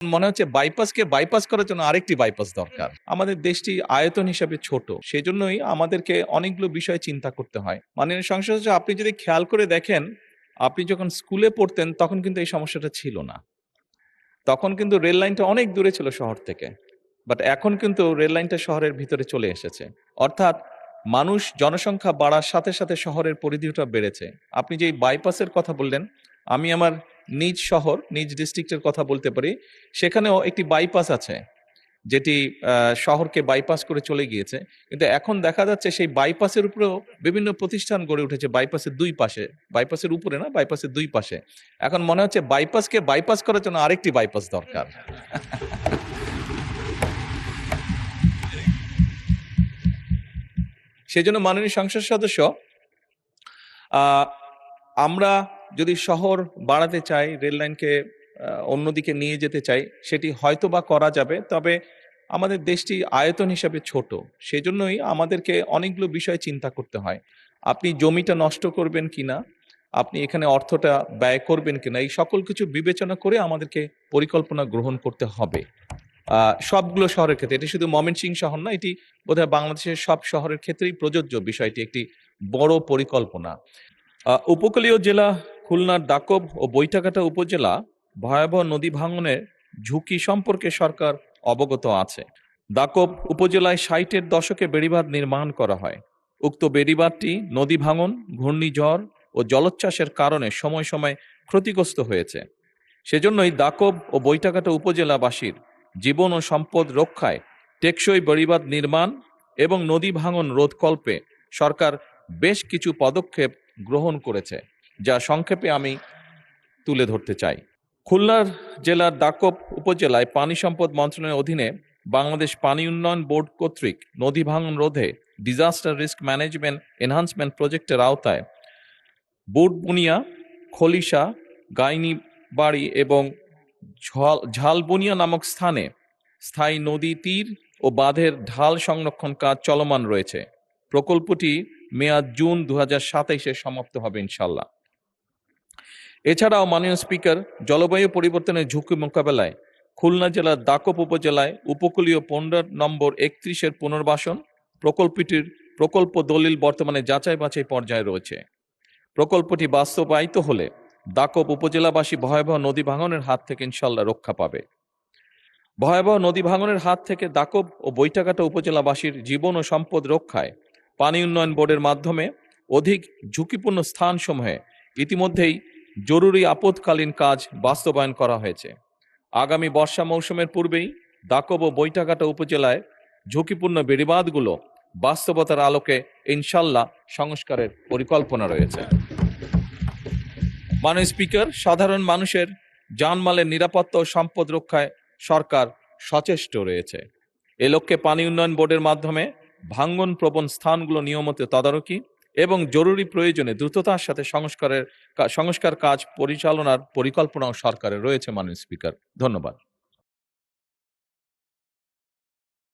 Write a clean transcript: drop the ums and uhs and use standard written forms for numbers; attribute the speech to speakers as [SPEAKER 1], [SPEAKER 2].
[SPEAKER 1] মনে হচ্ছে বাইপাসকে বাইপাস করার জন্য আরেকটি বাইপাস দরকার। আমাদের দেশটি আয়তন হিসাবে ছোট, সেজন্যই আমাদেরকে অনেকগুলো বিষয় চিন্তা করতে হয়। মাননীয় সংসদ সদস্য, আপনি যদি খেয়াল করে দেখেন, আপনি যখন স্কুলে পড়তেন তখন কিন্তু এই সমস্যাটা ছিল না। তখন কিন্তু রেল লাইনটা অনেক দূরে ছিল শহর থেকে, বাট এখন কিন্তু রেল লাইনটা শহরের ভিতরে চলে এসেছে। অর্থাৎ মানুষ জনসংখ্যা বাড়ার সাথে সাথে শহরের পরিধিটা বেড়েছে। আপনি যে বাইপাসের কথা বললেন, আমি আমার নিজ শহর, নিজ ডিস্ট্রিক্টের কথা বলতে পারি। সেখানেও একটি বাইপাস আছে, যেটি শহরকে বাইপাস করে চলে গিয়েছে। কিন্তু এখন দেখা যাচ্ছে সেই বাইপাসের উপরেও বিভিন্ন প্রতিষ্ঠান গড়ে উঠেছে, বাইপাসের দুই পাশে, বাইপাসের উপরে না, বাইপাসের দুই পাশে। এখন মনে হচ্ছে বাইপাসকে বাইপাস করার জন্য আরেকটি বাইপাস দরকার। সেজন্য মাননীয় সংসদ সদস্য, আমরা যদি শহর বাড়াতে চাই, রেল লাইনকে অন্যদিকে নিয়ে যেতে চাই, সেটি হয়তো বা করা যাবে। তবে আমাদের দেশটি আয়তন হিসাবে ছোট, সেজন্যই আমাদেরকে অনেকগুলো বিষয় চিন্তা করতে হয়। আপনি জমিটা নষ্ট করবেন কিনা, আপনি এখানে অর্থটা ব্যয় করবেন কিনা, এই সকল কিছু বিবেচনা করে আমাদেরকে পরিকল্পনা গ্রহণ করতে হবে। সবগুলো শহরের ক্ষেত্রে, এটি শুধু ময়মনসিংহ শহর না, এটি বোধহয় বাংলাদেশের সব শহরের ক্ষেত্রেই প্রযোজ্য। বিষয়টি একটি বড় পরিকল্পনা। উপকূলীয় জেলা খুলনার দাকব ও বৈঠাকাটা উপজেলা ভয়াবহ নদী ভাঙনের ঝুঁকি সম্পর্কে সরকার অবগত আছে। দাকব উপজেলায় 60-এর দশকে বেড়িবাঁধ নির্মাণ করা হয়। উক্ত বেড়িবাঁধটি নদী ভাঙন, ঘূর্ণিঝড় ও জলোচ্ছ্বাসের কারণে সময় সময় ক্ষতিগ্রস্ত হয়েছে। সেজন্যই দাকব ও বৈঠাকাটা উপজেলাবাসীর জীবন ও সম্পদ রক্ষায় টেকসই বেড়িবাঁধ নির্মাণ এবং নদী ভাঙন রোধকল্পে সরকার বেশ কিছু পদক্ষেপ গ্রহণ করেছে, যা সংক্ষেপে আমি তুলে ধরতে চাই। খুলনার জেলার দাকব উপজেলায় পানি সম্পদ মন্ত্রণালয়ের অধীনে বাংলাদেশ পানি উন্নয়ন বোর্ড কর্তৃক নদী ভাঙন রোধে ডিজাস্টার রিস্ক ম্যানেজমেন্ট এনহান্সমেন্ট প্রজেক্টের আওতায় বুটবুনিয়া, খলিশা, গাইনীবাড়ি এবং ঝালবুনিয়া নামক স্থানে স্থায়ী নদী তীর ও বাঁধের ঢাল সংরক্ষণ কাজ চলমান রয়েছে। প্রকল্পটি মেয়াদ জুন 2027-এ সমাপ্ত হবে ইনশাল্লাহ। এছাড়াও মাননীয় স্পিকার, জলবায়ু পরিবর্তনের ঝুঁকি মোকাবেলায় খুলনা জেলার দাকব উপজেলায় উপকূলীয় 15 নম্বর 31-এর পুনর্বাসন প্রকল্পটির প্রকল্প দলিল বর্তমানে যাচাই বাছাই পর্যায়ে রয়েছে। প্রকল্পটি বাস্তবায়িত হলে দাকব উপজেলাবাসী ভয়াবহ নদী ভাঙনের হাত থেকে ইনশাল্লাহ রক্ষা পাবে। ভয়াবহ নদী ভাঙনের হাত থেকে দাকব ও বৈঠাকাটা উপজেলাবাসীর জীবন ও সম্পদ রক্ষায় পানি উন্নয়ন বোর্ডের মাধ্যমে অধিক ঝুঁকিপূর্ণ স্থানসমূহে ইতিমধ্যেই জরুরি আপৎকালীন কাজ বাস্তবায়ন করা হয়েছে। আগামী বর্ষা মৌসুমের পূর্বেই দাকব ও বৈঠাকাটা উপজেলায় ঝুঁকিপূর্ণ বেড়িবাঁধগুলো বাস্তবতার আলোকে ইনশাল্লাহ সংস্কারের পরিকল্পনা রয়েছে। মাননীয় স্পিকার, সাধারণ মানুষের জানমালের নিরাপত্তা ও সম্পদ রক্ষায় সরকার সচেষ্ট রয়েছে। এ লক্ষ্যে পানি উন্নয়ন বোর্ডের মাধ্যমে ভাঙ্গন প্রবণ স্থানগুলো নিয়মিত তদারকি এবং জরুরি প্রয়োজনে দ্রুততার সাথে সংস্কার কাজ পরিচালনার পরিকল্পনাও সরকারের রয়েছে। মাননীয় স্পিকার, ধন্যবাদ।